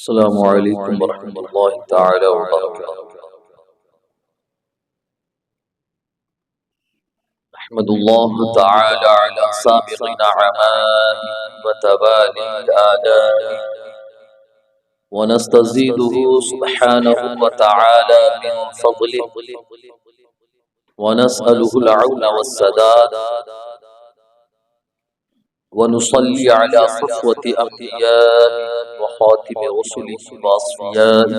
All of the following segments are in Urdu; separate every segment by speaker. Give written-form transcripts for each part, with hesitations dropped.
Speaker 1: السلام علیکم ورحمۃ اللہ تعالی وبرکاتہ۔ احمد اللہ تعالی علی سابق نعمائه وتبادل آلائه ونستزيده سبحانه وتعالى من فضله ونسأله العون والسداد ونصلي على صفوة أنبيائه وخاتم رسله وأصفيائه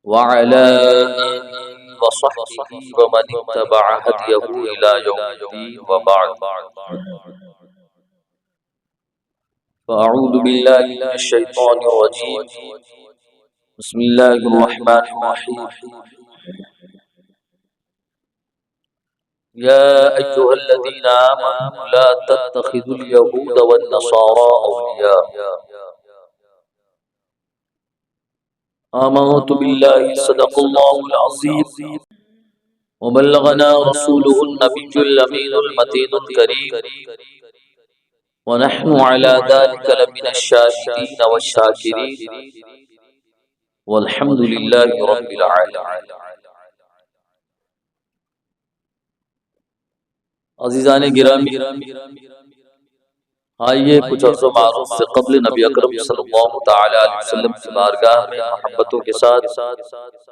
Speaker 1: وعلى آله وصحبه ومن اتبع هديه إلى يوم الدين وبعد، فأعوذ بالله من الشيطان الرجيم، بسم الله الرحمن الرحيم، يا أيها الذين آمنوا لا تتخذوا اليهود والنصارى أولياء، آمنت بالله صدق الله العظيم وبلغنا رسوله النبي الأمين المتين الكريم ونحن على ذلك لمن الشاهدين والشاكرين والحمد لله رب العالمين۔ عزیزان گرامی، آئیے کچھ عرض و معروف سے قبل نبی اکرم صلی اللہ تعالی علیہ وسلم کی بارگاہ میں محبتوں کے ساتھ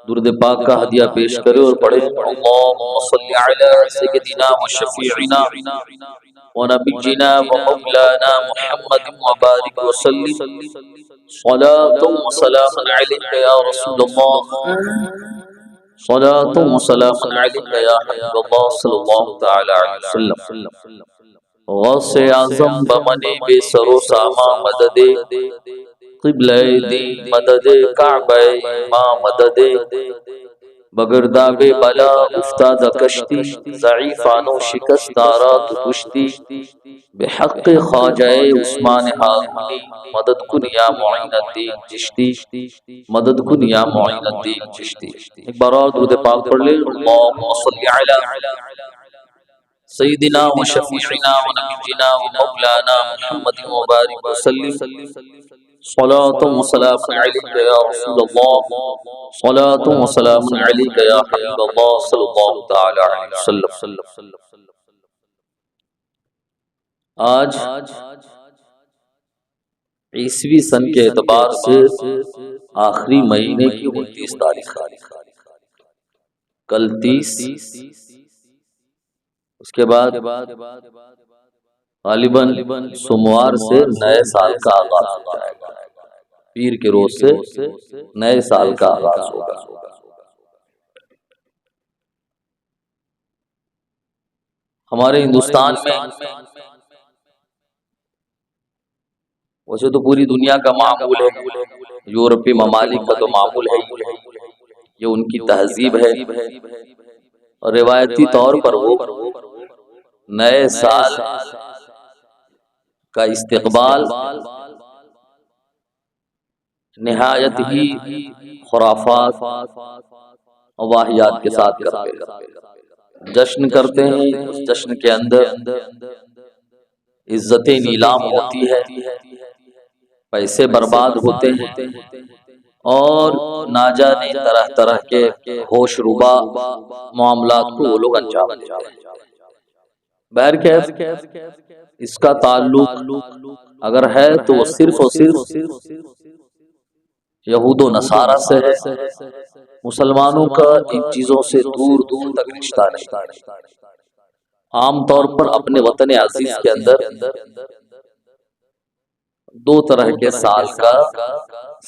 Speaker 1: درود پاک کا ہدیہ پیش کرے اور پڑھے اللہم صلی علی سیدنا و شفیعنا و نبینا و مولانا محمد وبارک وسلم صلاۃ و سلام علیک یا رسول اللہ، صلاۃ و سلام علیک یا حبیب اللہ صلی اللہ تعالی علیہ وسلم۔ غوث اعظم بمنی بے سر و ساما مدد، قبلہ دی مدد، کعبہ ماں مدد، بگرداب بلا افتاد کشتی، ضعیفانو شکست آرات کشتی، بحق خواجہ عثمان ہارونی مدد کن یا معین الدین چشتی، مدد کن یا معین الدین چشتی۔ ایک بار اور درود پاک پڑھ لیں، اللہم صلی علی سیدنا و شفیعنا و نبینا و مولانا محمد مبارک وسلم صلاۃ و سلام علیک یا رسول اللہ، صلاۃ و سلام علیک یا حبیب اللہ صلی اللہ تعالی علیہ وسلم۔ آج عیسوی سن کے اعتبار سے آخری مہینے کی 29 تاریخ، کل 30، اس کے بعد غالباً سوموار سے نئے سال کا آغاز ہو جائے گا، پیر کے روز سے نئے سال کا آغاز ہوگا۔ ہمارے ہندوستان میں ویسے تو پوری دنیا کا معمول ہے، یورپی ممالک کا تو معمول ہے، یہ ان کی تہذیب ہے، اور روایتی طور پر وہ نئے سال کا استقبال نہایت ہی خرافات اور واہیات کے ساتھ کرتے ہیں، جشن کرتے ہیں۔ اس جشن کے اندر عزتیں نیلام ہوتی ہے، پیسے برباد ہوتے ہیں، اور نہ جانے طرح طرح کے ہوش ربا معاملات کو وہ لوگ انجام دیتے ہیں۔ بہرکیف اس کا تعلق اگر ہے تو وہ صرف اور صرف یہود و نصارہ سے ہے، مسلمانوں کا ان چیزوں سے دور دور تک رشتہ نہیں۔ عام طور پر اپنے وطن عزیز کے اندر دو طرح کے سال کا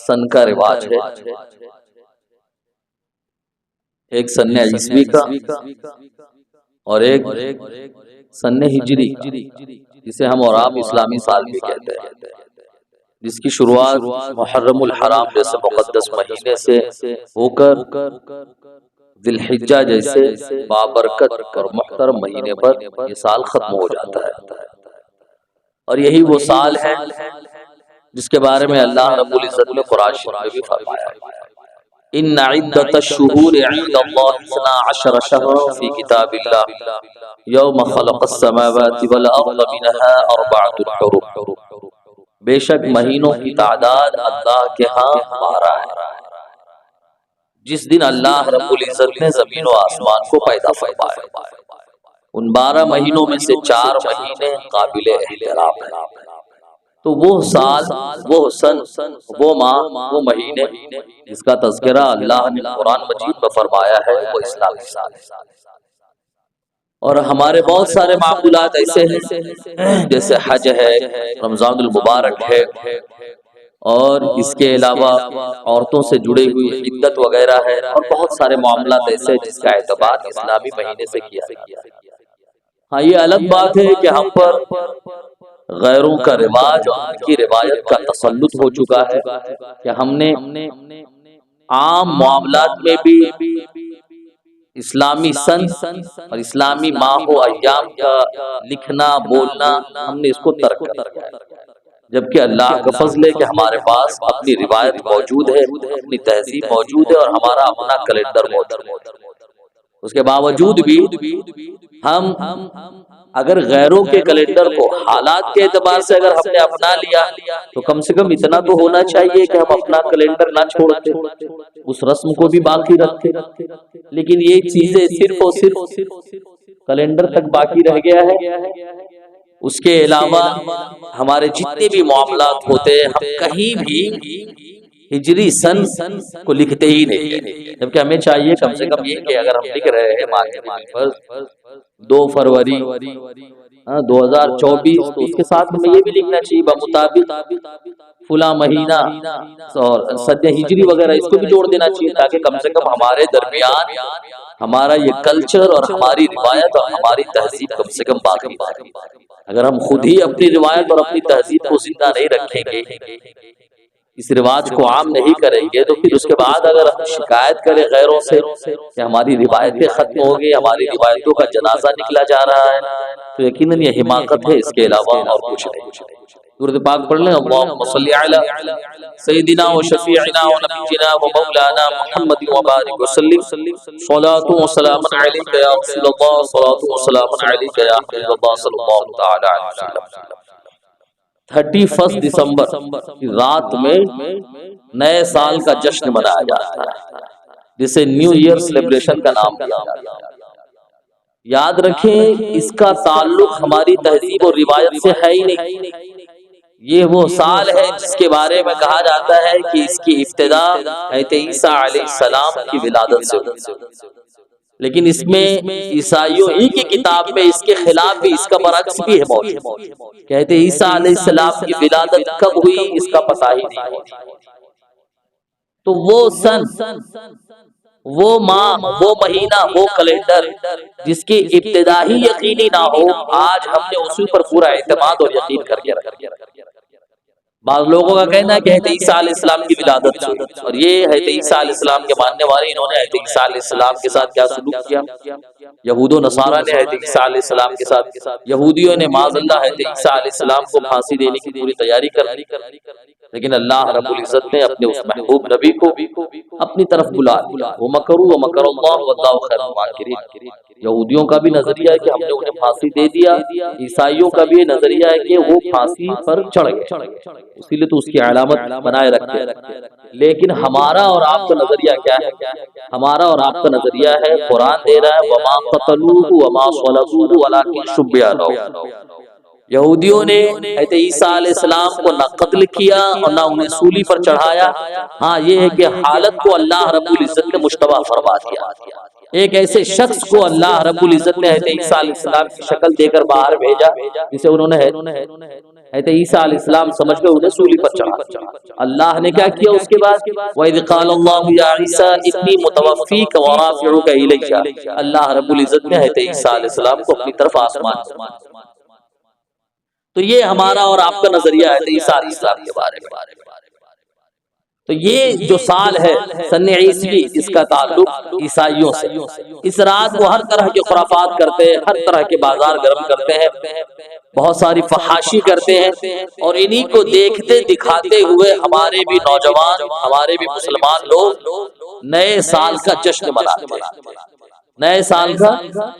Speaker 1: سن کا رواج ہے، ایک سن عیسوی کا اور ایک سن ہجری کا، جسے ہم اور آپ اسلامی سال بھی کہتے ہیں، جس کی شروعات محرم الحرام جیسے مقدس مہینے سے ہو کر ذی الحجہ جیسے بابرکت اور محترم مہینے پر یہ سال ختم ہو جاتا ہے۔ اور یہی وہ سال ہے جس کے بارے میں اللہ رب العزت نے قرآن شریف میں بھی فرمایا ہے، ان عدت الشہور عند اللہ 12 شہرا فی کتاب اللہ یوم خلق السماوات والارض منها 4 حرم، بے شک مہینوں کی تعداد اللہ کے ہاں 12 ہے۔ جس دن اللہ رب العزت نے زمین و آسمان کو پیدا فرمایا، ان 12 مہینوں میں سے 4 مہینے قابل احترام ہیں۔ تو وہ سال، وہ سن، وہ ماہ، وہ مہینے جس کا تذکرہ اللہ نے قرآن مجید میں فرمایا ہے، وہ اسلامی سال ہے۔ اور ہمارے بہت سارے معمولات ایسے ہیں جیسے حج ہے، رمضان المبارک ہے، اور اس کے علاوہ عورتوں سے جڑی ہوئی عدت وغیرہ ہے، اور بہت سارے معاملات ایسے ہیں جس کا اعتبار اسلامی مہینے سے کیا جاتا ہے۔ ہاں یہ الگ بات ہے کہ ہم پر غیروں کا رواج اور ان کی روایت کا تسلط ہو چکا ہے کہ ہم نے عام معاملات میں بھی اسلامی سن اور اسلامی ماہ و ایام کا لکھنا بولنا ہم نے اس کو ترک کر دیا ہے، جبکہ اللہ کا فضل ہے کہ ہمارے پاس اپنی روایت موجود ہے، اپنی تہذیب موجود ہے، اور ہمارا اپنا کیلنڈر موجود ہے۔ اس کے باوجود بھی ہم اگر غیروں کے کیلنڈر کو حالات کے اعتبار سے اگر ہم نے اپنا لیا تو کم سے کم اتنا تو ہونا چاہیے کہ ہم اپنا کیلنڈر نہ چھوڑتے، اس رسم کو بھی باقی رکھتے۔ لیکن یہ چیزیں صرف اور صرف کیلنڈر تک باقی رہ گیا ہے، اس کے علاوہ ہمارے جتنے بھی معاملات ہوتے ہیں ہم کہیں بھی ہجری سن کو لکھتے ہی نہیں، جبکہ ہمیں چاہیے کم سے کم یہ کہ اگر ہم لکھ رہے ہیں ماہ 2 فروری 2024 تو اس کے ساتھ ہمیں یہ بھی لکھنا چاہیے بمطابق فلاں مہینہ اور سد ہجری وغیرہ، اس کو بھی جوڑ دینا چاہیے تاکہ کم سے کم ہمارے درمیان ہمارا یہ کلچر اور ہماری روایت اور ہماری تہذیب کم سے کم باقی رہے۔ اگر ہم خود ہی اپنی روایت اور اپنی تہذیب کو زندہ نہیں رکھیں گے، اس رواج کو عام نہیں کریں گے، تو پھر اس کے بعد اگر ہم شکایت کریں غیروں سے کہ ہماری روایتیں ختم ہو گئی، ہماری روایتوں کا جنازہ نکلا جا رہا ہے، تو یقیناً یہ حماقت ہے، اس کے علاوہ اور کچھ نہیں۔ درود پاک پڑھ لیں۔ اللہم صلی علی سیدنا و شفیعنا و نبینا و مولانا محمد و بارک وسلم، صلاۃ و سلام علیک یا رسول اللہ، صلاۃ و سلام علیک یا حبیب اللہ صلی اللہ تعالی علیہ وسلم۔ 31 دسمبر کی رات میں نئے سال کا جشن منایا جاتا ہے، جسے نیو ایئر سیلیبریشن کا نام دیا جاتا ہے۔ یاد رکھیں اس کا تعلق ہماری تہذیب اور روایت سے ہے ہی نہیں، یہ وہ سال ہے جس کے بارے میں کہا جاتا ہے کہ اس کی ابتدا حضرت عیسیٰ علیہ السلام کی ولادت سے ہوئی، لیکن اس میں عیسائیوں ہی کی کتاب میں اس کے خلاف بھی، اس کا برعکس بھی ہے موجود، کہتے ہیں عیسیٰ علیہ السلام کی ولادت کب ہوئی اس کا پتہ ہی نہیں۔ تو وہ سن، وہ ماہ، وہ مہینہ، وہ کیلنڈر جس کی ابتدا ہی یقینی نہ ہو، آج ہم نے اسی پر پورا اعتماد اور یقین کر کے رکھ دیا۔ بعض لوگوں کا کہنا ہے کہ حضرت عیسیٰ علیہ السلام کی ولادت سے، اور یہ حضرت عیسیٰ علیہ السلام کے ماننے والے، انہوں نے حضرت عیسیٰ علیہ السلام کے ساتھ کیا سلوک کیا؟ یہود و نصارہ نے حضرت عیسیٰ علیہ السلام کے ساتھ، یہودیوں نے معاذ اللہ حضرت عیسیٰ علیہ السلام کو پھانسی دینے کی پوری تیاری کر لی، لیکن اللہ رب العزت نے اپنے اس محبوب نبی کو اپنی طرف بلا دیا۔ وَمَكَرُوا وَمَكَرَ اللَّهُ وَاللَّهُ خَيْرُ الْمَاكِرِينَ۔ یہودیوں کا بھی نظریہ ہے کہ ہم نے انہیں پھانسی دے دیا، عیسائیوں کا بھی نظریہ ہے کہ وہ پھانسی پر چڑھ گئے، اسی لیے تو اس کی علامت بنائے رکھتے ہیں۔ لیکن ہمارا اور آپ کا نظریہ کیا ہے؟ ہمارا اور آپ کا نظریہ ہے، قرآن دے رہا ہے وَمَا قَتَلُوهُ وَمَا صَلَبُوهُ وَلَٰكِن شُبِّهَ لَهُمْ۔ یہودیوں نے حضرت عیسیٰ علیہ السلام کو نہ قتل کیا اور نہ انہیں سولی پر چڑھایا، ہاں یہ ہے کہ حالت کو اللہ رب العزت نے مشتبہ فرما دیا۔ ایک ایسے شخص کو اللہ رب العزت نے حضرت عیسیٰ علیہ السلام کی شکل دے کر باہر بھیجا، جسے انہوں نے حضرت عیسیٰ علیہ السلام سمجھ کر انہیں سولی پر چڑھا۔ اللہ نے کیا کیا اس کے بعد؟ وَإِذْ قَالَ اللَّهُ يَا عِيسَىٰ إِنِّي مُتَوَفِّيكَ وَرَافِعُكَ إِلَيَّ۔ اللہ رب العزت نے حضرت عیسیٰ علیہ السلام کو اپنی طرف آسمان۔ تو یہ ہمارا اور آپ کا نظریہ ہے عیسیٰ علیہ السلام کے بارے میں۔ تو یہ جو سال ہے سن عیسوی، اس کا تعلق عیسائیوں سے۔ اس رات وہ ہر طرح کے خرافات کرتے ہیں، ہر طرح کے بازار گرم کرتے ہیں، بہت ساری فحاشی کرتے ہیں، اور انہی کو دیکھتے دکھاتے ہوئے ہمارے بھی نوجوان، ہمارے بھی مسلمان لوگ نئے سال کا جشن مناتے ہیں۔ نئے سال کا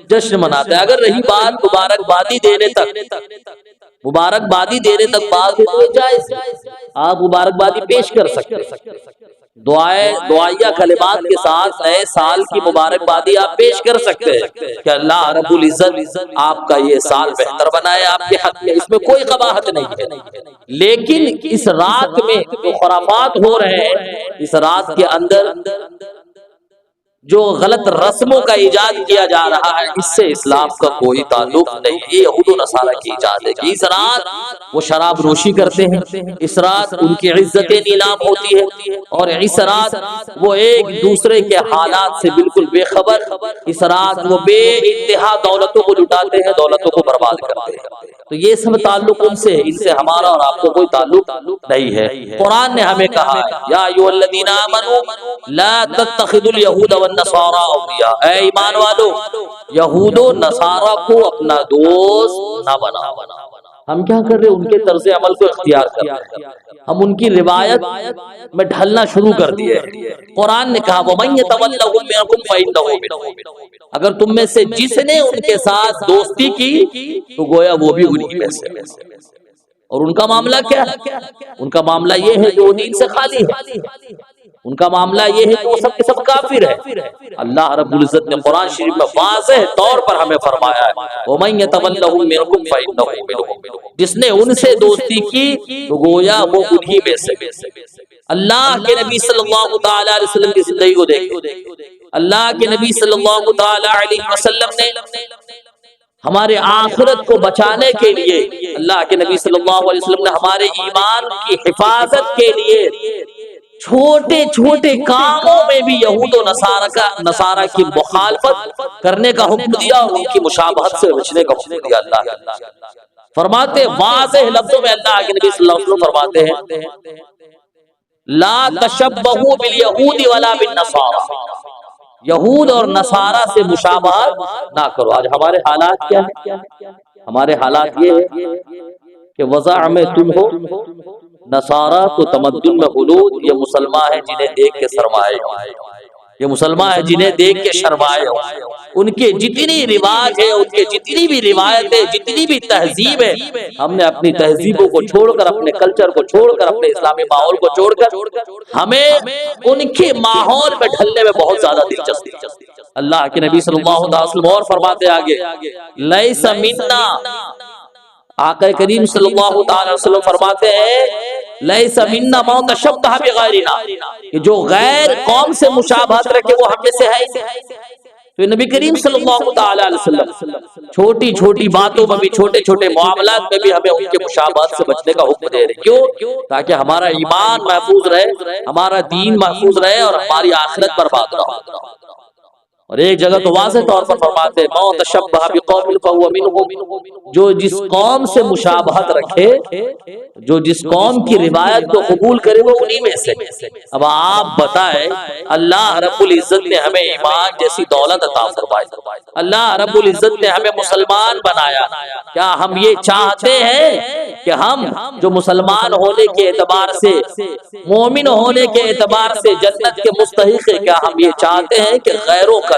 Speaker 1: جشن مناتے ہیں۔ اگر رہی بات مبارکبادی دینے تک، مبارکبادی دینے تک بات ہے تو یہ جائز ہے، آپ مبارکبادی پیش کر سکتے ہیں، دعائیہ کلمات کے ساتھ نئے سال کی مبارکبادی آپ پیش کر سکتے ہیں کہ اللہ رب العزت آپ کا یہ سال بہتر بنائے آپ کے حق میں، اس میں کوئی قباحت نہیں ہے۔ لیکن اس رات میں جو خرافات ہو رہے ہیں، اس رات کے اندر جو غلط رسموں کا ایجاد کیا جا رہا ہے، اس سے اسلام کا کوئی تعلق نہیں۔ یہ یہود و نصارہ کی ایجاد ہے کہ اس رات وہ شراب نوشی کرتے ہیں، اس رات ان کی عزتیں نیلام ہوتی ہے، اور اس رات وہ ایک دوسرے کے حالات سے بالکل بے خبر، اس رات وہ بے انتہا دولتوں کو لٹاتے ہیں، دولتوں کو برباد کرتے ہیں۔ تو یہ سب تعلق ان سے، ان سے ہمارا اور آپ کو کوئی تعلق نہیں ہے۔ قرآن نے ہمیں کہا ہے یا ایھا الذین آمنوا لا تتخذوا اليہود والنصارى اولیاء، اے ایمان والو یہود و نصارہ کو اپنا دوست نہ بناؤ۔ ہم کیا کر رہے ہیں؟ ان کے طرز عمل کو اختیار کر رہے ہیں، ہم ان کی روایت میں ڈھلنا شروع کر دیے۔ قرآن نے کہا وَمَن يَتَوَلَّهُم مِّنكُمْ فَإِنَّهُ مِنْهُمْ، اگر تم میں سے جس نے ان کے ساتھ دوستی کی تو گویا وہ بھی انہی میں سے۔ اور ان کا معاملہ کیا ہے؟ ان کا معاملہ یہ ہے جو دین سے خالی ہے، ان کا معاملہ یہ ہے کہ وہ سب کے سب کافر ہے۔ اللہ رب العزت نے قرآن شریف میں واضح طور پر ہمیں فرمایا ہے وَمَن يَتَوَلَّهُم مِّنكُمْ فَإِنَّهُ مِنْهُمْ، جس نے ان سے دوستی کی تو گویا وہ انہی میں سے۔ اللہ کے نبی صلی اللہ تعالی علیہ وسلم کی زندگی کو دیکھیں، اللہ کے نبی صلی اللہ تعالی علیہ وسلم نے ہمارے آخرت کو بچانے کے لیے، اللہ کے نبی صلی اللہ علیہ وسلم نے ہمارے ایمان کی حفاظت کے لیے چھوٹے چھوٹے کاموں میں بھی یہود و نصارہ کی مخالفت کرنے کا حکم دیا، اور ان کی مشابہت سے بچنے کا حکم دیا۔ اللہ فرماتے واضح لفظوں میں، اللہ کے نبی صلی اللہ علیہ وسلم فرماتے ہیں لا تشبہوا بالیہود ولا بالنصارى، یہود اور نصارہ سے مشابہت نہ کرو۔ آج ہمارے حالات کیا ہے؟ ہمارے حالات یہ ہے کہ وضع میں تم ہو، نصارہ کو تمدن میں غلود، یہ مسلمان ہیں جنہیں دیکھ کے شرمائے ہو، یہ مسلمان ہیں جنہیں دیکھ کے شرمائے ہو، ان کے جتنی رواج ہے، ان کے جتنی بھی روایتیں، جتنی بھی تہذیب ہے، ہم نے اپنی تہذیبوں کو چھوڑ کر، اپنے کلچر کو چھوڑ کر، اپنے اسلامی ماحول کو چھوڑ کر، ہمیں ان کے ماحول میں ڈھلنے میں بہت زیادہ دلچسپی۔ اللہ کے نبی صلی اللہ علیہ وسلم اور فرماتے آگے لیس منا، آقا کریم صلی اللہ تعالی وسلم فرماتے ہیں لیس منا من تشبہ بغیرنا، کہ جو غیر قوم سے مشابہت رکھے وہ ہم میں سے ہے۔ تو نبی کریم صلی اللہ تعالی علیہ وسلم چھوٹی چھوٹی باتوں میں بھی، چھوٹے چھوٹے معاملات میں بھی ہمیں ان کے مشابہت سے بچنے کا حکم دے رہے۔ کیوں؟ تاکہ ہمارا ایمان محفوظ رہے، ہمارا دین محفوظ رہے، اور ہماری آخرت برباد نہ ہو۔ اور ایک جگہ تو واضح طور پر فرماتے ہیں من تشبہ بقوم فهو منهم، جو جس قوم سے مشابہت رکھے، جو جس قوم کی روایت کو قبول کرے وہ انہی میں سے۔ اب آپ بتائیں، اللہ رب العزت نے ہمیں ایمان جیسی دولت عطا فرمائی، اللہ رب العزت نے ہمیں مسلمان بنایا، کیا ہم یہ چاہتے ہیں کہ ہم جو مسلمان ہونے کے اعتبار سے، مومن ہونے کے اعتبار سے جنت کے مستحق ہیں، کیا ہم یہ چاہتے ہیں کہ غیروں کا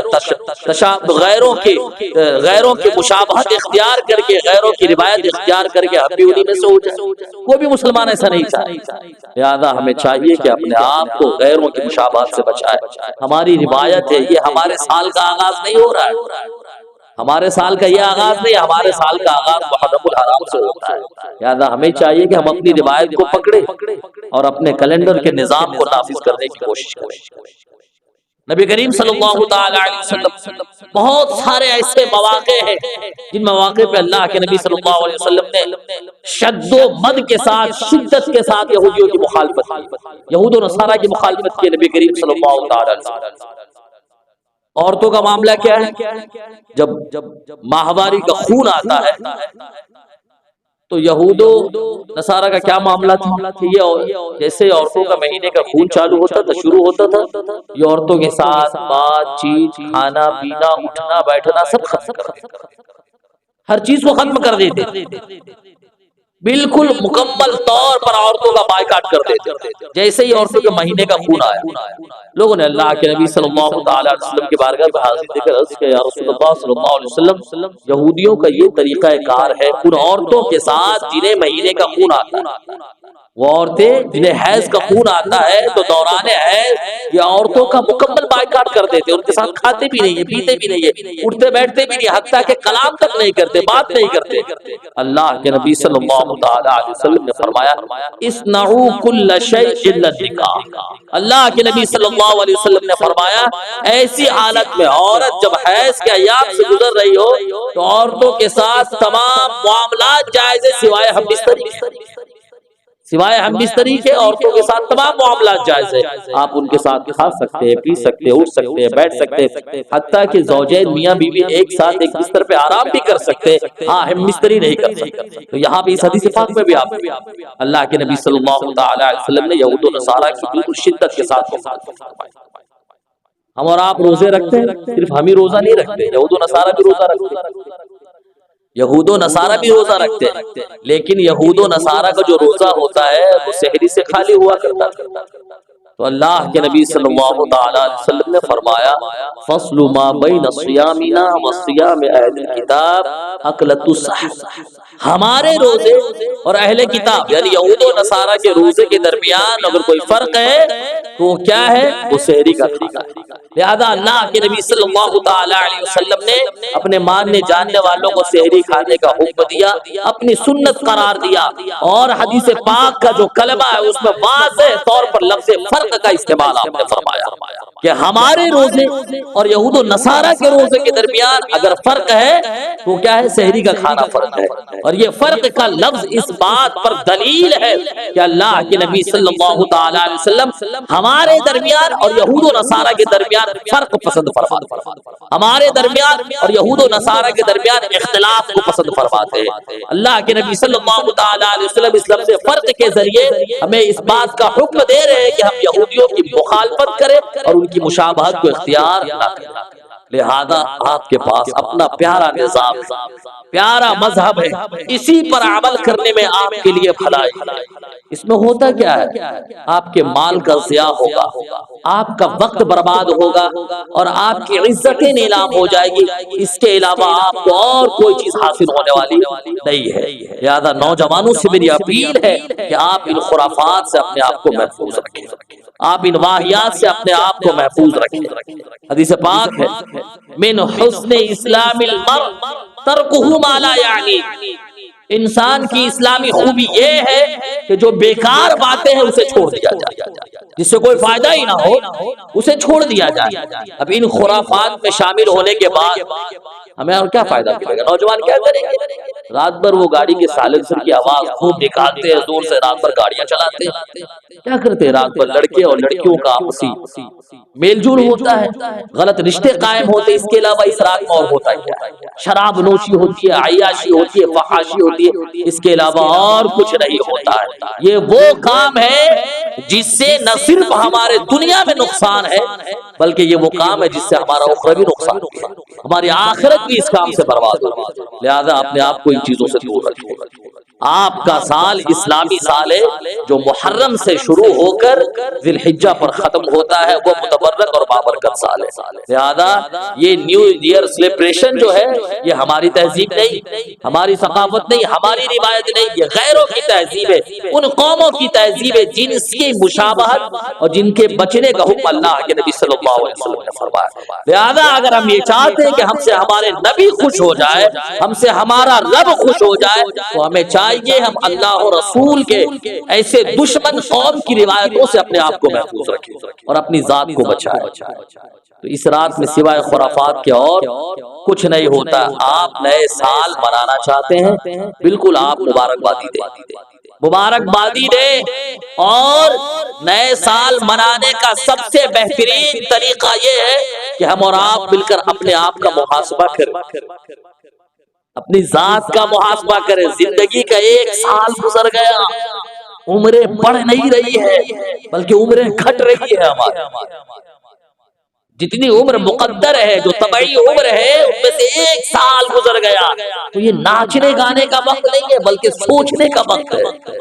Speaker 1: غیروں کی مشابہت اختیار کر کے، غیروں کی روایت اختیار کر کے ہم بھی انہی میں سے ہو جائیں؟ کوئی بھی مسلمان ایسا نہیں چاہتا۔ لہذا ہمیں چاہیے کہ اپنے آپ کو غیروں کی مشابہت سے بچائے۔ ہماری روایت ہے، یہ ہمارے سال کا آغاز نہیں ہو رہا ہے، ہمارے سال کا یہ آغاز نہیں، ہمارے سال کا آغاز محرم الحرام سے ہوتا ہے۔ لہذا ہمیں چاہیے کہ ہم اپنی روایت کو پکڑیں اور اپنے کیلنڈر کے نظام کو نافذ کرنے کی کوشش کریں۔ نبی کریم صلی اللہ تعالی علیہ وسلم بہت سارے ایسے مواقع ہیں جن مواقع پہ اللہ کے نبی صلی اللہ علیہ وسلم نے شد و مد کے ساتھ، شدت کے ساتھ یہودیوں کی مخالفت کی، یہود و نصارہ کی مخالفت کی نبی کریم صلی اللہ تعالی علیہ وسلم۔ عورتوں کا معاملہ کیا ہے؟ جب ماہواری کا خون آتا ہے تو یہود و نصارہ کا کیا معاملہ تھا کہ یہ جیسے عورتوں کا مہینے کا خون چالو ہوتا تھا، شروع ہوتا تھا، یہ عورتوں کے ساتھ بات چیت، کھانا پینا، اٹھنا بیٹھنا سب ختم کر دیتے، ہر چیز کو ختم کر دیتے۔ بالکل مکمل طور پر عورتوں کا بائیکاٹ کر دیتے تھے۔ جیسے ہی عورتوں کے مہینے کا خون آیا، لوگوں نے اللہ کے نبی صلی اللہ تعالی علیہ وسلم کی بارگاہ میں حاضر دے کر عرض کیا، یا رسول اللہ صلی اللہ علیہ وسلم، یہودیوں کا یہ طریقہ کار ہے ان عورتوں کے ساتھ جنہیں مہینے کا خون آتا ہے، وہ عورتیں جنہیں حیض کا خون آتا ہے تو دوران حیض یہ عورتوں کا مکمل بائیکاٹ کر دیتے، ان کے ساتھ کھاتے بھی نہیں ہے، پیتے بھی نہیں ہے، اٹھتے بیٹھتے بھی نہیں، حتیٰ کہ کلام تک نہیں کرتے، بات نہیں کرتے۔ اللہ کے نبی صلی اللہ تعالی علیہ وسلم نے فرمایا، اصنعوا کل شیء الا النکاح۔ اللہ کے نبی صلی اللہ علیہ وسلم نے فرمایا، ایسی حالت میں عورت جب حیض کے ایام سے گزر رہی ہو تو عورتوں کے ساتھ تمام معاملات جائز ہیں سوائے ہم بستری کے، سوائے ہم بستری کے عورتوں کے ساتھ تمام معاملات جائز ہیں۔ آپ ان کے ساتھ کھا سکتے ہیں، پی سکتے ہیں، اٹھ سکتے ہیں، بیٹھ سکتے ہیں، حتیٰ کہ زوجین میاں بیوی ایک ساتھ ایک بستر پہ آرام بھی کر سکتے ہیں، ہاں ہم بستری نہیں کر سکتے۔ تو یہاں بھی اس حدیث پاک میں بھی آپ اللہ کے نبی صلی اللہ تعالی علیہ وسلم نے یہود و نصارہ کی بالکل شدت کے ساتھ فرمایا۔ ہم اور آپ روزے رکھتے ہیں، صرف ہم ہی روزہ نہیں رکھتے، یہود و نصارہ بھی روزہ رکھتے ہیں، یہود و نصارہ بھی روزہ رکھتے ہیں، لیکن یہود و نصارہ کا جو روزہ ہوتا ہے وہ سحری سے خالی ہوا کرتا تھا۔ تو اللہ کے نبی صلی اللہ تعالی علیہ وسلم نے فرمایا، فصل ما بین صیامنا وصیام اہل الکتاب اکلۃ السحر۔ ہمارے روزے اور اہل کتاب یعنی یہود و نصارہ کے روزے کے درمیان اگر کوئی فرق ہے تو وہ کیا ہے؟ وہ سحری کا کھانا ہے۔ لہذا اللہ کے نبی صلی اللہ تعالی علیہ وسلم نے اپنے ماننے جاننے والوں کو سحری کھانے کا حکم دیا، اپنی سنت قرار دیا، اور حدیث پاک کا جو کلمہ ہے اس میں واضح طور پر لفظ فرق کا استعمال آپ نے فرمایا کہ ہمارے روزے اور یہود و نصارہ کے روزے کے درمیان اگر فرق ہے تو کیا ہے؟ سحری کا کھانا فرق ہے۔ اور یہ فرق کا لفظ اس بات پر دلیل ہے کہ اللہ کے نبی صلی اللہ تعالی علیہ وسلم ہمارے درمیان اور یہود و نصارہ کے درمیان فرق پسند فرماتے ہیں، ہمارے درمیان اور یہود و نصارہ کے درمیان اختلاف کو پسند فرماتے ہیں۔ اللہ کے نبی صلی اللہ تعالی علیہ وسلم اس لفظ فرق کے ذریعے ہمیں اس بات کا حکم دے رہے ہیں کہ ہم یہودیوں کی مخالفت کریں اور ان کی مشابہت کو اختیار نہ کریں۔ لہذا آپ کے پاس اپنا پیارا نظام، پیارا مذہب ہے، اسی پر عمل کرنے میں آپ کے لیے بھلائی ہے۔ اس میں ہوتا کیا ہے؟ آپ کے مال کا ضیاع ہوگا، آپ کا وقت برباد ہوگا، اور آپ کی عزتیں نیلام ہو جائے گی، اس کے علاوہ آپ کو اور کوئی چیز حاصل ہونے والی نہیں ہے۔ لہذا نوجوانوں سے میری اپیل ہے کہ آپ ان خرافات سے اپنے آپ کو محفوظ رکھیں، آپ ان واہیات سے اپنے آپ کو محفوظ رکھیں۔ حدیث پاک ہے، من حسن اسلام المرء ترکہ ما لا یعنی۔ انسان کی اسلامی خوبی یہ ہے کہ جو بیکار باتیں ہیں اسے چھوڑ دیا جائے، جس سے کوئی فائدہ ہی نہ ہو اسے چھوڑ دیا جائے۔ اب ان خرافات میں شامل ہونے کے بعد ہمیں اور کیا فائدہ ملے گا؟ نوجوان کیا کریں گے؟ رات بھر وہ گاڑی کے سائلنسر کی آواز خوب نکالتے ہیں، زور سے رات بھر گاڑیاں چلاتے ہیں۔ کیا کرتے ہیں؟ رات بھر لڑکے اور لڑکیوں کا آپسی میل جول ہوتا ہے، غلط رشتے قائم ہوتے ہیں۔ اس کے علاوہ اس رات میں اور ہوتا کیا ہے؟ شراب نوشی ہوتی ہے، عیاشی ہوتی ہے، فحاشی ہوتی ہے، اس کے علاوہ اور کچھ نہیں ہوتا ہے۔ یہ وہ کام ہے جس سے نہ صرف ہمارے دنیا میں نقصان ہے بلکہ یہ وہ کام ہے جس سے ہمارا اخروی نقصان ہے، ہماری آخرت بھی اس کام سے برباد ہوگی۔ لہذا اپنے آپ کو ان چیزوں سے دور رکھیں۔ آپ کا سال اسلامی سال ہے جو محرم سے شروع ہو کر ذی الحجہ پر ختم ہوتا ہے، وہ متبرک اور بابرکت سال ہے۔ لہذا یہ نیو ایئر سیلیبریشن جو ہے یہ ہماری تہذیب نہیں، ہماری ثقافت نہیں، ہماری روایت نہیں، یہ غیروں کی تہذیب ہے، ان قوموں کی تہذیب ہے جن کی مشابہت اور جن کے بچنے کا حکم اللہ کے نبی صلی اللہ علیہ وسلم نے فرمایا۔ لہذا اگر ہم یہ چاہتے ہیں کہ ہم سے ہمارے نبی خوش ہو جائے، ہم سے ہمارا رب خوش ہو جائے، تو ہمیں چاہیے ہم اللہ اور رسول کے ایسے دشمن قوم کی روایتوں سے اپنے آپ کو محفوظ رکھیں اور اپنی ذات کو بچائیں۔ تو اس رات میں سوائے خرافات کے اور کچھ نہیں ہوتا۔ آپ نئے سال منانا چاہتے ہیں، بالکل آپ مبارکبادی دیں، مبارکبادی دیں، اور نئے سال منانے کا سب سے بہترین طریقہ یہ ہے کہ ہم اور آپ مل کر اپنے آپ کا محاسبہ کریں، اپنی ذات کا محاسبہ کریں۔ زندگی کا ایک سال گزر گیا، عمریں بڑھ نہیں رہی ہے بلکہ عمریں گھٹ رہی ہے ہماری۔ جتنی عمر مقدر ہے، جو طبعی عمر ہے، ان میں سے 1 سال گزر گیا تو یہ ناچنے گانے کا وقت نہیں ہے بلکہ سوچنے کا وقت ہے۔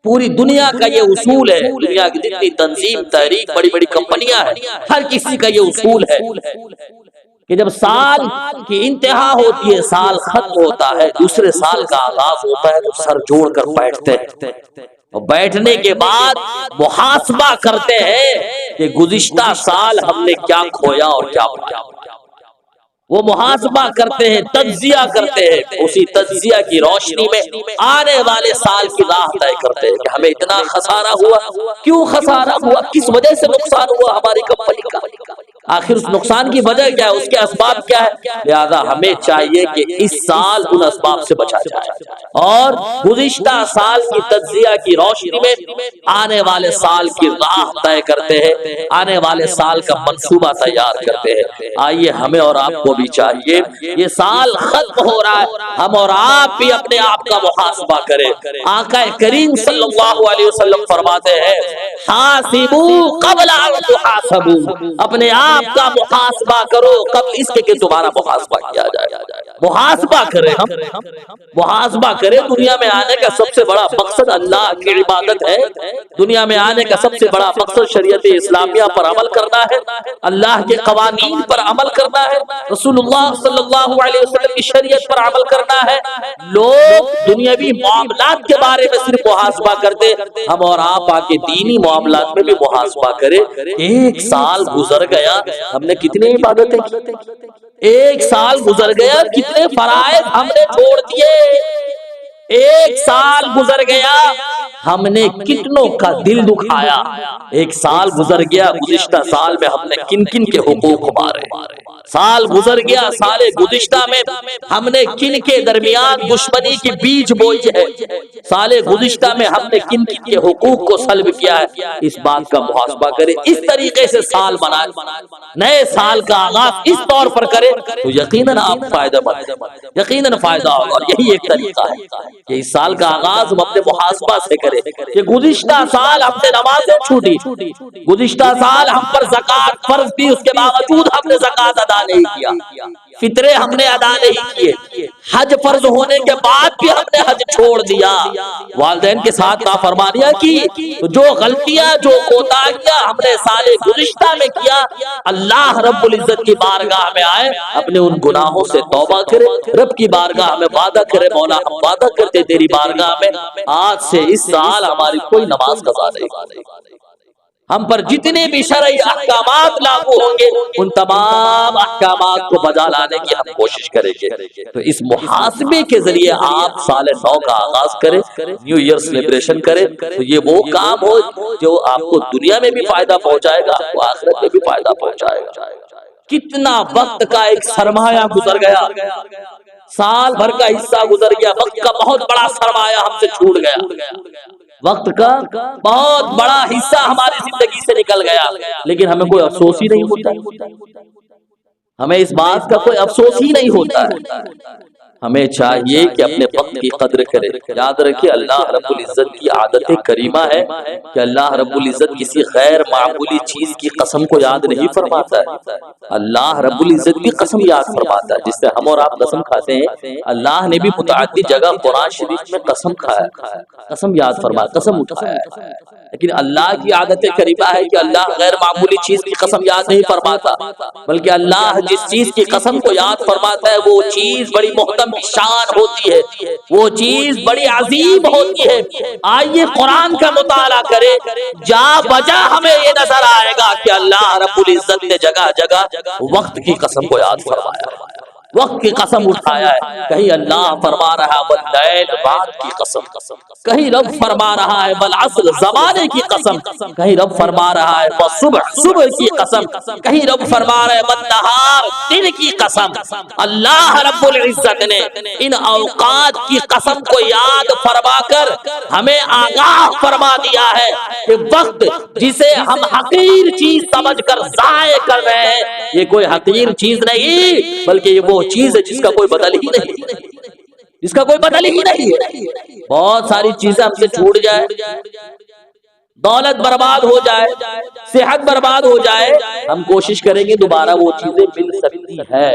Speaker 1: پوری دنیا کا یہ اصول ہے، دنیا کی جتنی تنظیم تحریک بڑی بڑی کمپنیاں ہیں، ہر کسی کا یہ اصول ہے کہ جب سال کی انتہا ہوتی ہے، سال ختم ہوتا ہے، دوسرے سال کا آغاز ہوتا ہے، تو سر جوڑ کر بیٹھتے ہیں اور بیٹھنے کے بعد محاسبہ کرتے ہیں کہ گزشتہ سال ہم نے کیا کھویا اور کیا پایا۔ وہ محاسبہ کرتے ہیں، تجزیہ کرتے ہیں، اسی تجزیہ کی روشنی میں آنے والے سال کی راہ طے کرتے ہیں کہ ہمیں اتنا خسارہ ہوا، کیوں خسارہ ہوا، کس وجہ سے نقصان ہوا ہماری کمپنی کا، آخر اس نقصان کی وجہ کیا ہے، اس کے اسباب کیا ہے۔ لہذا ہمیں چاہیے کہ اس سال ان اسباب سے بچا جائے اور گزشتہ سال کی تجزیہ کی روشنی میں آنے والے سال کی راہ طے کرتے ہیں، آنے والے سال کا منصوبہ تیار کرتے ہیں۔ آئیے ہمیں اور آپ کو بھی چاہیے، یہ سال ختم ہو رہا ہے، ہم اور آپ بھی اپنے آپ کا محاسبہ کریں۔ آقا کریم صلی اللہ علیہ وسلم فرماتے ہیں حاسبوا قبل ان تحاسبوا، اپنے آپ کا محاسبہ کرو قبل اس کے کہ تمہارا محاسبہ کیا جائے۔ محاسبہ کریں، ہم محاسبہ کریں۔ دنیا میں آنے کا سب سے بڑا مقصد اللہ کی عبادت ہے، دنیا میں آنے کا سب سے بڑا مقصد شریعت اسلامیہ پر عمل کرنا ہے، اللہ کے قوانین پر عمل کرنا ہے، رسول اللہ صلی اللہ علیہ وسلم کی شریعت پر عمل کرنا ہے۔ لوگ دنیاوی معاملات کے بارے میں صرف محاسبہ کرتے، ہم اور آپ آ کے دینی معاملات میں بھی محاسبہ کریں۔ 1 سال گزر گیا، ہم نے کتنی عبادتیں کی، 1 سال گزر گیا کتنے فرائض ہم نے چھوڑ دیے، 1 سال گزر گیا ہم نے کتنوں کا دل دکھایا، 1 سال گزر گیا گزشتہ سال میں ہم نے کن کن کے حقوق مارے، سال گزر گیا سال گزشتہ میں ہم نے کن کے درمیان دشمنی کی بیج بوئی ہے، سال گزشتہ میں ہم نے کن کن کے حقوق کو سلب کیا ہے۔ اس بات کا محاسبہ کریں، اس طریقے سے سال بنائیں، نئے سال کا آغاز اس طور پر کریں تو یقیناً آپ فائدہ مند، یقیناً فائدہ ہوگا۔ اور یہی ایک طریقہ ہے کہ اس سال کا آغاز ہم اپنے محاسبہ سے کریں کہ گزشتہ سال ہم سے نمازیں چھوٹی، گزشتہ سال ہم پر زکوٰۃ فرض تھی، اس کے باوجود ہم نے زکوٰۃ ادا نہیں کیا، فطرے ہم نے ادا نہیں کیے، حج فرض ہونے کے بعد بھی ہم نے حج چھوڑ دیا، والدین کے ساتھ نافرمانیاں کی، جو غلطیاں جو کوتاہیاں ہم نے سال گزشتہ میں کیا، اللہ رب العزت کی بارگاہ میں آئے، اپنے ان گناہوں سے توبہ کرے، رب کی بارگاہ میں وعدہ کرے، مولا ہم وعدہ کرتے تیری بارگاہ میں آج سے اس سال ہماری کوئی نماز قضا نہیں، ہم پر جتنے بھی شرعی احکامات لاگو ہوں گے ان تمام احکامات کو بجا لانے کی ہم کوشش کریں گے۔ تو اس محاسبے کے ذریعے آپ سال نو کا آغاز کریں، نیو ایئر سیلیبریشن کریں، تو یہ وہ کام ہو جو آپ کو دنیا میں بھی فائدہ پہنچائے گا، آپ کو آخرت میں بھی فائدہ پہنچائے گا۔ کتنا وقت کا ایک سرمایہ گزر گیا، سال بھر کا حصہ گزر گیا، وقت کا بہت بڑا سرمایہ ہم سے چھوٹ گیا، وقت کا بہت بڑا حصہ ہماری زندگی سے نکل گیا، لیکن ہمیں کوئی افسوس ہی نہیں ہوتا، ہمیں اس بات کا کوئی افسوس ہی نہیں ہوتا ہے۔ ہمیں چاہیے کہ اپنے وقت کی قدر کریں۔ یاد رکھیں اللہ رب العزت کی عادت کریمہ ہے کہ اللہ رب العزت کسی غیر معمولی چیز کی قسم کو یاد نہیں فرماتا ہے، اللہ رب العزت بھی قسم یاد فرماتا ہے، جس سے ہم اور آپ قسم کھاتے ہیں، اللہ نے بھی متعدد جگہ قرآن شریف میں قسم کھایا، قسم یاد فرمایا، قسم اٹھایا ہے، لیکن اللہ کی عادت کریمہ ہے کہ اللہ غیر معمولی چیز کی قسم یاد نہیں فرماتا، بلکہ اللہ جس چیز کی قسم کو یاد فرماتا ہے وہ چیز بڑی محترم شان ہوتی ہے، وہ چیز بڑی عظیم ہوتی ہے۔ آئیے قرآن کا مطالعہ کریں، جا بجا ہمیں یہ نظر آئے گا کہ اللہ رب العزت نے جگہ جگہ وقت کی قسم کو یاد فرمایا، وقت کی قسم اٹھایا ہے، کہیں اللہ فرما رہا ہے واللیل رات کی قسم، کہیں رب فرما رہا ہے والعصر زمانے کی قسم، کہیں رب فرما رہا ہے والصبح صبح کی قسم، کہیں رب فرما رہا ہے والنہار دن کی قسم۔ اللہ رب العزت نے ان اوقات کی قسم کو یاد فرما کر ہمیں آگاہ فرما دیا ہے کہ وقت جسے ہم حقیر چیز سمجھ کر ضائع کر رہے ہیں، یہ کوئی حقیر چیز نہیں بلکہ یہ وہ چیز ہے جس کا کوئی بدل ہی نہیں، جس کا کوئی بدل ہی نہیں ہے۔ بہت ساری چیزیں ہم سے چھوٹ جائے، دولت برباد ہو جائے، صحت برباد ہو جائے، ہم کوشش کریں گے دوبارہ وہ چیزیں مل سکتی ہے،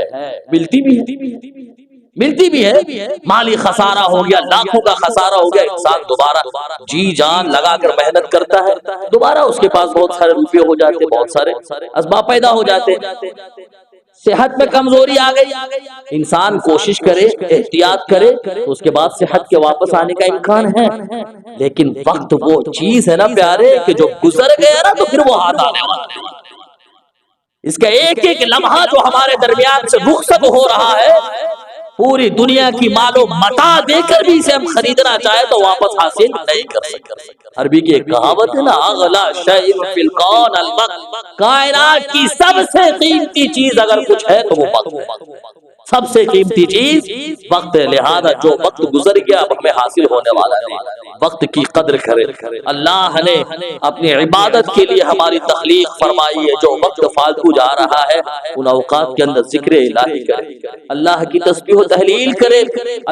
Speaker 1: ملتی بھی ہے، مالی خسارہ ہو گیا، لاکھوں کا خسارہ ہو گیا، انسان دوبارہ جی جان لگا کر محنت کرتا ہے، دوبارہ اس کے پاس بہت سارے روپے ہو جاتے، بہت سارے اسباب پیدا ہو جاتے، صحت میں کمزوری آ گئی، انسان کوشش کرے، احتیاط کرے تو اس کے بعد صحت کے واپس آنے کا امکان ہے، لیکن وقت وہ چیز ہے نا پیارے کہ جو گزر گیا نا تو پھر وہ ہاتھ آنے والا ہے۔ اس کا ایک ایک لمحہ جو ہمارے درمیان سے رخصت ہو رہا ہے، پوری دنیا کی مال و متاع دے کر بھی اسے ہم خریدنا چاہے تو واپس حاصل نہیں کر سکتے۔ عربی کی ایک کہاوت ہے نا، اغلا شیء فی الکون الوقت، کائنات کی سب سے قیمتی چیز اگر کچھ ہے تو وہ وقت، سب سے قیمتی چیز وقت ہے، لہذا جو وقت گزر گیا اب ہمیں حاصل ہونے والا نہیں، وقت کی قدر کرے۔ اللہ نے اپنی عبادت کے لیے ہماری تخلیق فرمائی ہے، جو وقت فالتو جا رہا ہے ان اوقات کے اندر ذکر الہی کرے، اللہ کی تسبیح و تحلیل کرے۔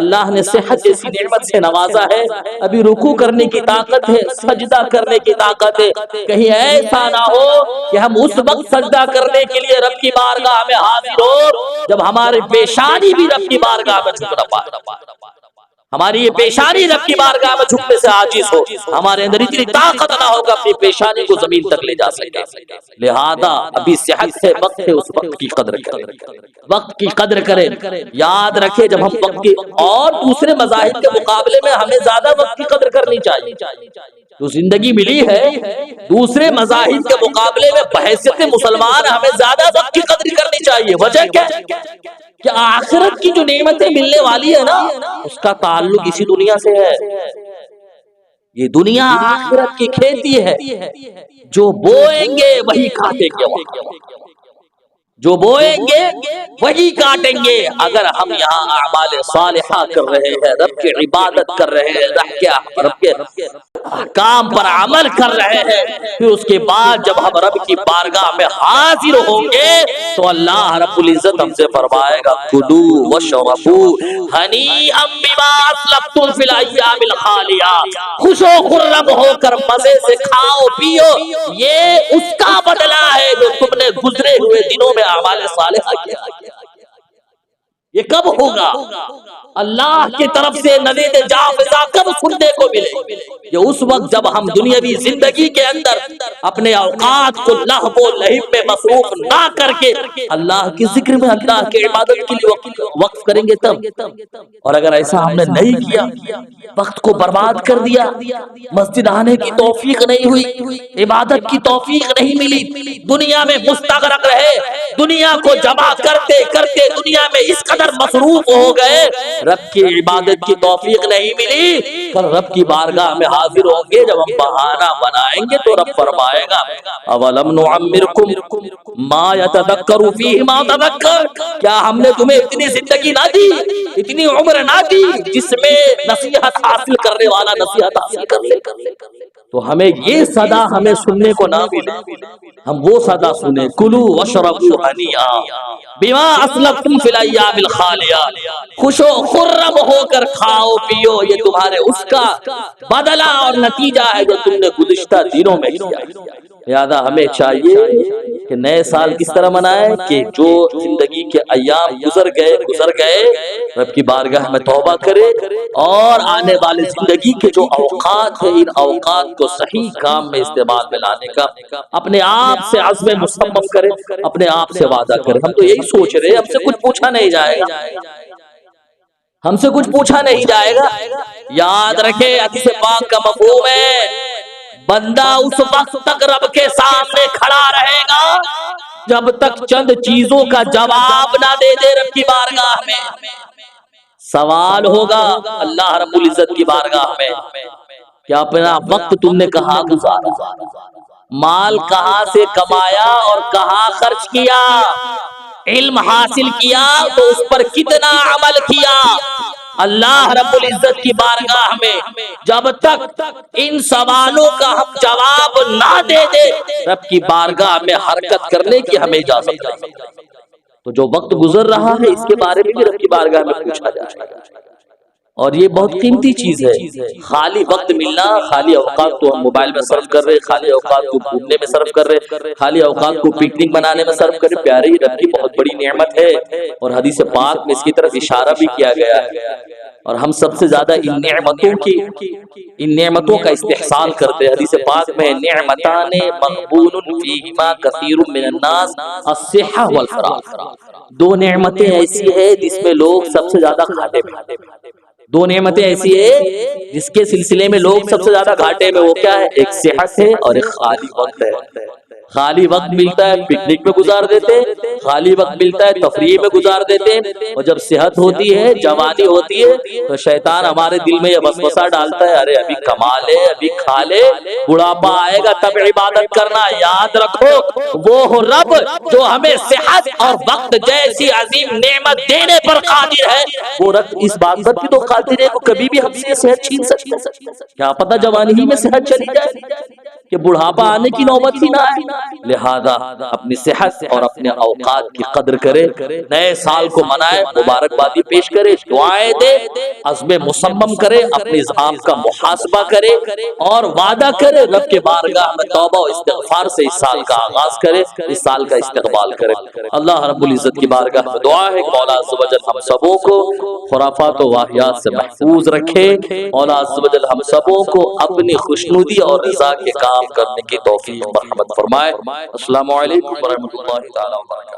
Speaker 1: اللہ نے صحت جیسی نعمت سے نوازا ہے، ابھی رکوع کرنے کی طاقت ہے، سجدہ کرنے کی طاقت ہے، کہیں ایسا نہ ہو کہ ہم اس وقت سجدہ کرنے کے لیے رب کی بارگاہ میں حاضر ہو جب ہمارے پیشانی بھی رب کی بارگاہ میں جھک نہ پائے، ہماری یہ پیشانی رب کی بارگاہ میں جھکنے سے عاجز ہو، ہمارے اندر اتنی طاقت نہ ہو کہ اپنی پیشانی کو زمین تک لے جا سکے، لہذا ابھی صحت ہے، وقت ہے، اس وقت کی قدر کریں، وقت کی قدر کریں۔ یاد رکھیں جب ہم وقت کی اور دوسرے مذاہب کے مقابلے میں ہمیں زیادہ وقت کی قدر کرنی چاہیے، جو زندگی ملی ہے دوسرے مذاہب کے مقابلے میں بحیثیت مسلمان ہمیں زیادہ وقت کی قدر کرنی چاہیے۔ وجہ کیا ہے کہ آخرت کی جو نعمتیں ملنے والی ہے نا اس کا تعلق اسی دنیا سے ہے، یہ دنیا آخرت کی کھیتی ہے، جو بوئیں گے وہی کاٹیں گے، جو بوئیں گے وہی کاٹیں گے۔ اگر ہم یہاں اعمال صالحہ کر رہے ہیں، رب کی عبادت کر رہے ہیں، رب کے احکام پر عمل کر رہے ہیں، پھر اس کے بعد جب ہم رب کی بارگاہ میں حاضر ہوں گے تو اللہ رب العزت ہم سے فرمائے گا کلوا واشربوا ہنیئا بما اسلفتم فی الایام الخالیہ، خوش و خرم ہو کر مزے سے کھاؤ پیو، یہ اس کا بدلہ ہے جو تم نے گزرے ہوئے دنوں میں اعمال صالحہ کیا۔ یہ کب ہوگا؟ اللہ کی طرف سے نوید جافزہ کب سننے کو ملے؟ یہ اس وقت جب ہم دنیاوی زندگی کے اندر اپنے اوقات کو لہو و لعب میں مصروف نہ کر کے اللہ کے ذکر میں، اللہ کی عبادت کے لیے وقف کریں گے تب۔ اور اگر ایسا ہم نے نہیں کیا، وقت کو برباد کر دیا، مسجد آنے کی توفیق نہیں ہوئی، عبادت کی توفیق نہیں ملی، دنیا میں مستغرق رہے، دنیا کو جمع کرتے کرتے دنیا میں اس قدر مصروف ہو گئے، رب کی عبادت کی توفیق نہیں ملی، کل رب کی بارگاہ میں حاضر ہوں گے، جب ہم بہانہ بنائیں گے تو رب فرمائے گا اولم نعمرکم ما یتذکر فیہ ما تذکر، کیا ہم نے تمہیں اتنی زندگی نہ دی، اتنی عمر نہ دی جس میں نصیحت حاصل کرنے والا نصیحت حاصل کر لے؟ تو ہمیں یہ صدا ہمیں سننے کو نہ ملے، ہم وہ صدا سنیں کلوا واشربوا ہنیئا بما اسلفتم فی الایام الخالیہ، خوش و خرم ہو کر کھاؤ پیو، یہ تمہارے اس کا بدلہ اور نتیجہ ہے جو تم نے گزشتہ دنوں میں کیا۔ لہذا ہمیں چاہیے کہ نئے سال کس طرح منائیں کہ جو زندگی کے ایام گزر گئے رب کی بارگاہ میں توبہ کرے، اور آنے والے زندگی کے جو اوقات ہیں ان اوقات کو صحیح کام میں استعمال میں لانے کا اپنے آپ سے عزم مصمم کرے، اپنے آپ سے وعدہ کرے۔ ہم تو یہی سوچ رہے ہیں، ہم سے کچھ پوچھا نہیں جائے گا، ہم سے کچھ پوچھا نہیں جائے گا۔ یاد رکھے حدیث پاک کا مفہوم ہے بندہ اس وقت تک رب کے سامنے کھڑا رہے گا جب تک چند چیزوں کا جواب نہ دے دے رب کی بارگاہ میں۔ سوال ہوگا اللہ رب العزت کی بارگاہ میں کہ اپنا وقت تم نے کہاں گزارا، مال کہاں سے کمایا اور کہاں خرچ کیا، علم حاصل کیا تو اس پر کتنا عمل کیا۔ اللہ رب العزت کی بارگاہ میں جب تک ان سوالوں کا ہم جواب نہ دے دے رب کی بارگاہ میں حرکت کرنے کی ہمیں اجازت نہیں۔ تو جو وقت گزر رہا ہے اس کے بارے میں بھی رب کی بارگاہ میں پوچھا جائے گا۔ اور یہ بہت قیمتی چیز ہے۔ خالی وقت ملنا، خالی اوقات کو ہم موبائل میں صرف کر رہے، خالی اوقات کو گھومنے میں صرف کر رہے، خالی اوقات کو پکنک منانے میں صرف کر رہے، پیاری رب کی بہت بڑی نعمت ہے، اور حدیث پاک میں اس کی طرف اشارہ بھی کیا گیا ہے۔ اور ہم سب سے زیادہ ان نعمتوں کا استحصال کرتے ہیں۔ حدیث پاک میں نعمتان مغبون فیہما کثیر من الناس الصحہ والفراغ، دو نعمتیں ایسی ہیں جس میں لوگ سب سے زیادہ گھاٹے میں، دو نعمتیں ایسی ہیں جس کے سلسلے میں لوگ سب سے زیادہ گھاٹے میں، وہ کیا ہے؟ ایک صحت ہے اور ایک خالی وقت ہے۔ خالی وقت ملتا ہے پکنک میں گزار دیتے، خالی وقت ملتا ہے تفریح میں گزار دیتے، اور جب صحت ہوتی ہے، جوانی ہوتی ہے، تو شیطان ہمارے دل میں یہ وسوسہ ڈالتا ہے، ارے ابھی کما لے، ابھی کھا لے، بڑھاپا آئے گا تب عبادت کرنا۔ یاد رکھو وہ ہو رب جو ہمیں صحت اور وقت جیسی عظیم نعمت دینے پر قادر ہے، وہ رب اس بات پر بھی تو قادر ہے کہ کبھی بھی ہم سے صحت چھین سکتا ہے۔ کیا پتہ جوانی ہی میں صحت چلی جائے کہ بڑھاپا آنے کی نوبت ہی نہ آئے۔ لہذا اپنی صحت اور اپنے اوقات کی قدر کرے، نئے سال کو منائے، مبارکبادی پیش کرے، دعائیں دے، عزم مصمم کرے، اپنے آپ کا محاسبہ کرے اور وعدہ کرے، رب کے بارگاہ میں توبہ و استغفار سے اس سال کا آغاز کرے، اس سال کا استقبال کرے۔ اللہ رب العزت کی بارگاہ میں دعا ہے کہ مولا عز و جل ہم سبوں کو خرافات و واہیات سے محفوظ رکھے، مولا عز و جل ہم سبوں کو اپنی خوشنودی اور رضا کے کام کرنے کی توفیق مرحمت فرمائے۔ السلام علیکم ورحمۃ اللہ تعالی وبرکاتہ۔